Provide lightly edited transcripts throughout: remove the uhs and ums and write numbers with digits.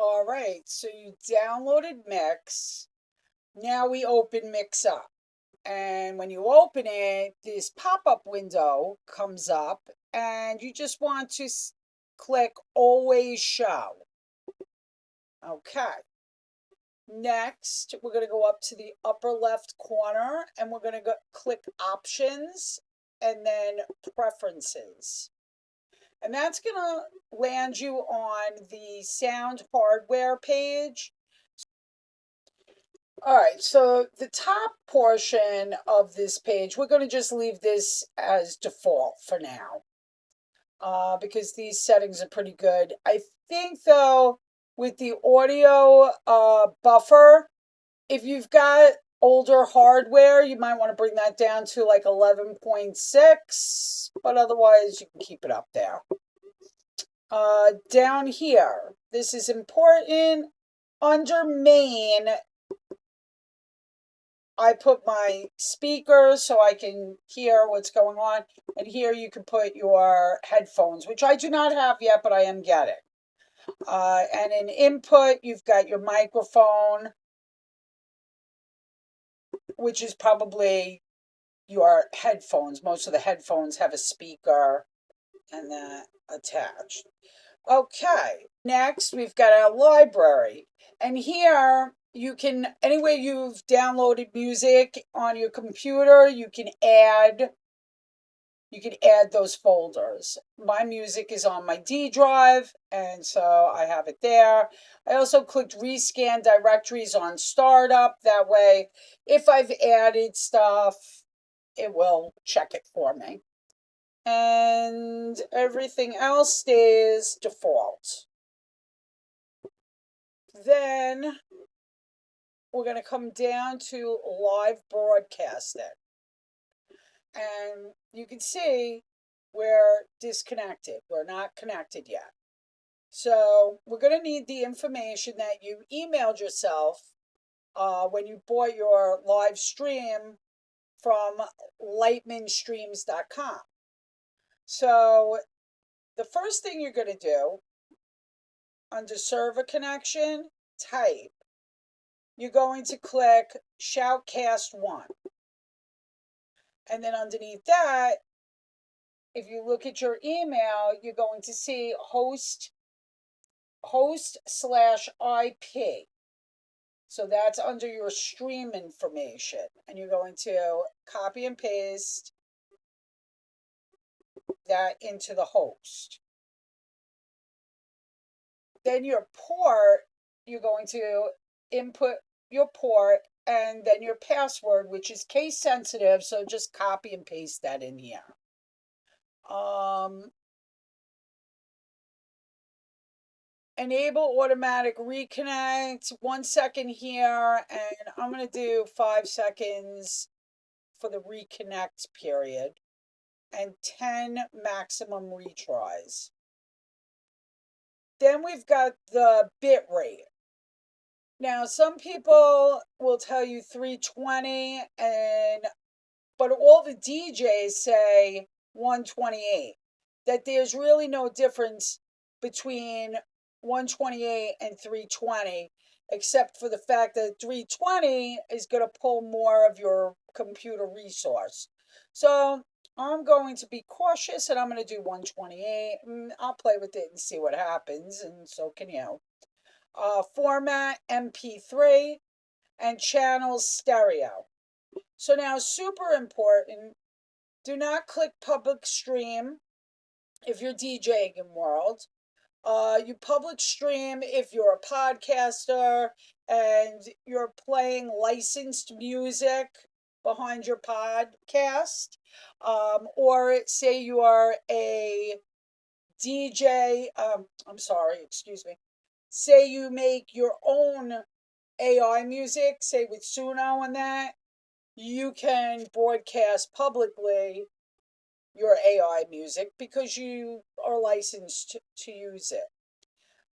All right, so you downloaded Mixxx. Now we open Mixxx up. And when you open it, this pop-up window comes up and you just want to click Always Show. Okay. Next, we're going to go up to the upper left corner and we're going to click Options and then Preferences. And that's going to land you on the sound hardware page. All right, so the top portion of this page, we're going to just leave this as default for now because these settings are pretty good. I think, though, with the audio buffer, if you've got older hardware, you might want to bring that down to like 11.6, but otherwise you can keep it up there. Down here, this is important. Under main, I put my speaker so I can hear what's going on. And here you can put your headphones, which I do not have yet, but I am getting. And in input, you've got your microphone, which is probably your headphones. Most of the headphones have a speaker and that attached. Okay, next we've got our library. And here you can, anywhere you've downloaded music on your computer, you can add those folders. My music is on my D drive, and so I have it there. I also clicked rescan directories on startup. That way, if I've added stuff, it will check it for me. And everything else stays default. Then we're going to come down to live broadcasting. And you can see we're disconnected. We're not connected yet. So we're going to need the information that you emailed yourself when you bought your live stream from lightmanstreams.com. So the first thing you're going to do under server connection, type. You're going to click Shoutcast 1. And then underneath that, if you look at your email, you're going to see host/IP. So that's under your stream information. And you're going to copy and paste that into the host. Then your port, you're going to input your port and then your password, which is case sensitive. So just copy and paste that in here. Enable automatic reconnect, 1 second here, and I'm going to do 5 seconds for the reconnect period and 10 maximum retries. Then we've got the bit rate. Now, some people will tell you 320, but all the DJs say 128, that there's really no difference between 128 and 320, except for the fact that 320 is going to pull more of your computer resource. So I'm going to be cautious and I'm going to do 128. I'll play with it and see what happens, and so can you. Format MP3 and channels stereo. So now, super important, do not click public stream if you're DJing in World. You public stream if you're a podcaster and you're playing licensed music behind your podcast. Or say you are a DJ, say you make your own AI music, say with Suno and that, you can broadcast publicly your AI music because you are licensed to use it.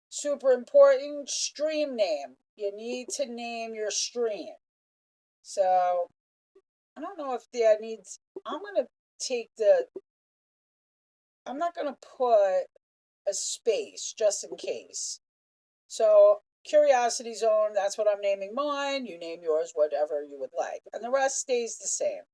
Super important, stream name. You need to name your stream. So, I don't know if that needs, I'm not going to put a space just in case. So Curiosity Zone, that's what I'm naming mine. You name yours whatever you would like. And the rest stays the same.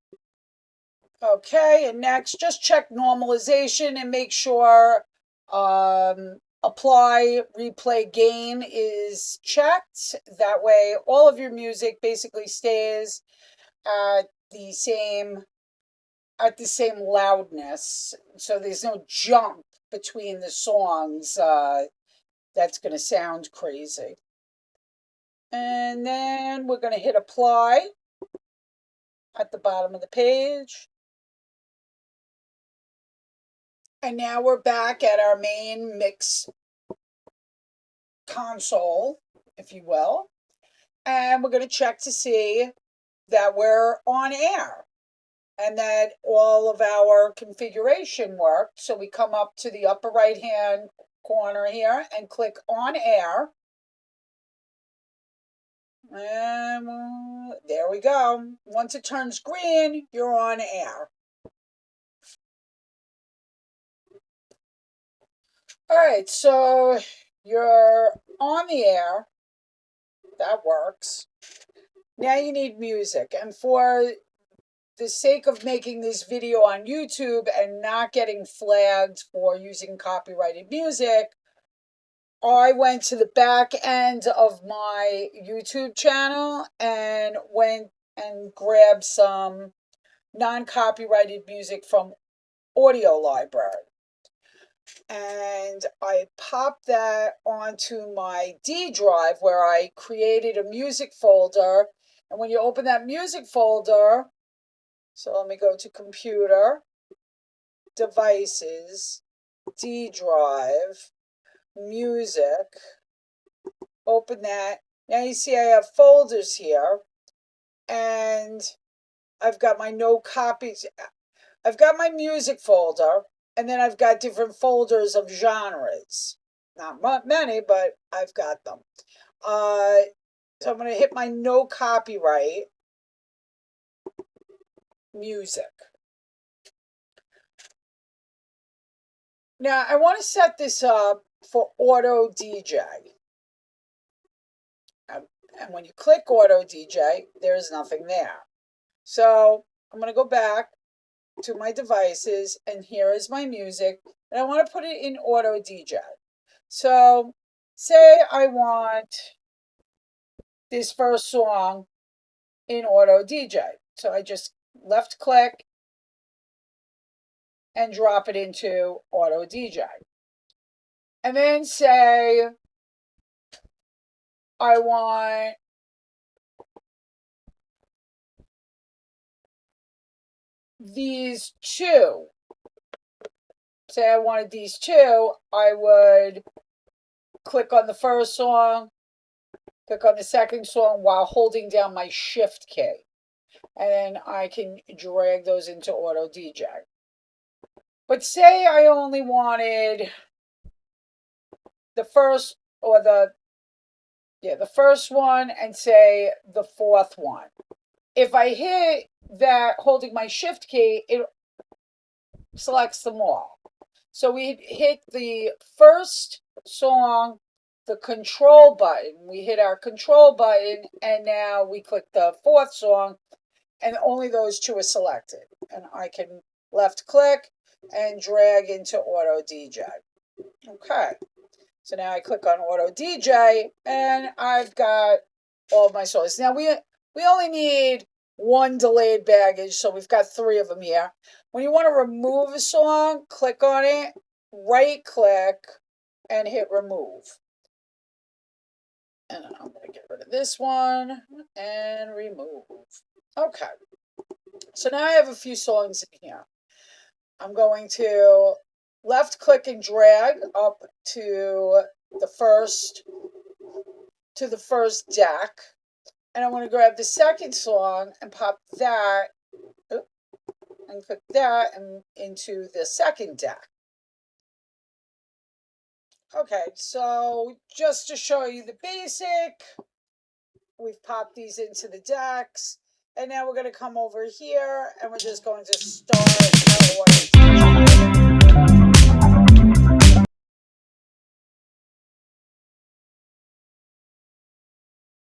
Okay, and next, just check normalization and make sure apply replay gain is checked. That way, all of your music basically stays at the same loudness. So there's no jump between the songs. That's going to sound crazy. And then we're going to hit apply at the bottom of the page. And now we're back at our main mix console, if you will. And we're going to check to see that we're on air and that all of our configuration worked. So we come up to the upper right-hand corner here and click on air. And there we go. Once it turns green, you're on air. All right, so you're on the air. That works. Now you need music. And for the sake of making this video on YouTube and not getting flagged for using copyrighted music, I went to the back end of my YouTube channel and went and grabbed some non-copyrighted music from Audio Library. And I popped that onto my D drive where I created a music folder. And when you open that music folder, so let me go to computer, devices, D drive, music, open that. Now you see I have folders here and I've got my no copies. I've got my music folder. And then I've got different folders of genres. Not many, but I've got them. So I'm going to hit my no copyright music. Now I want to set this up for auto DJ. And when you click auto DJ, there's nothing there. So I'm going to go back to my devices and here is my music and I want to put it in auto DJ. So say I want this first song in auto DJ. So I just left click and drop it into auto DJ. And then say I want these two. Say I wanted these two, I would click on the first song, click on the second song while holding down my shift key. And then I can drag those into auto DJ. But say I only wanted the first or the first one and say the fourth one. If I hit that holding my shift key, it selects them all. So we hit the first song, the control button. We hit our control button and now we click the fourth song and only those two are selected. And I can left click and drag into auto DJ. Okay. So now I click on auto DJ and I've got all of my songs. Now we only need one delayed baggage, so we've got 3 of them here. When you want to remove a song, click on it, right click, and hit remove. And I'm going to get rid of this one and remove. Okay. So now I have a few songs in here. I'm going to left click and drag up to the first deck. And I'm going to grab the second song and pop that and click that and into the second deck. Okay, so just to show you the basic, we've popped these into the decks. And now we're going to come over here and we're just going to start our auto DJ.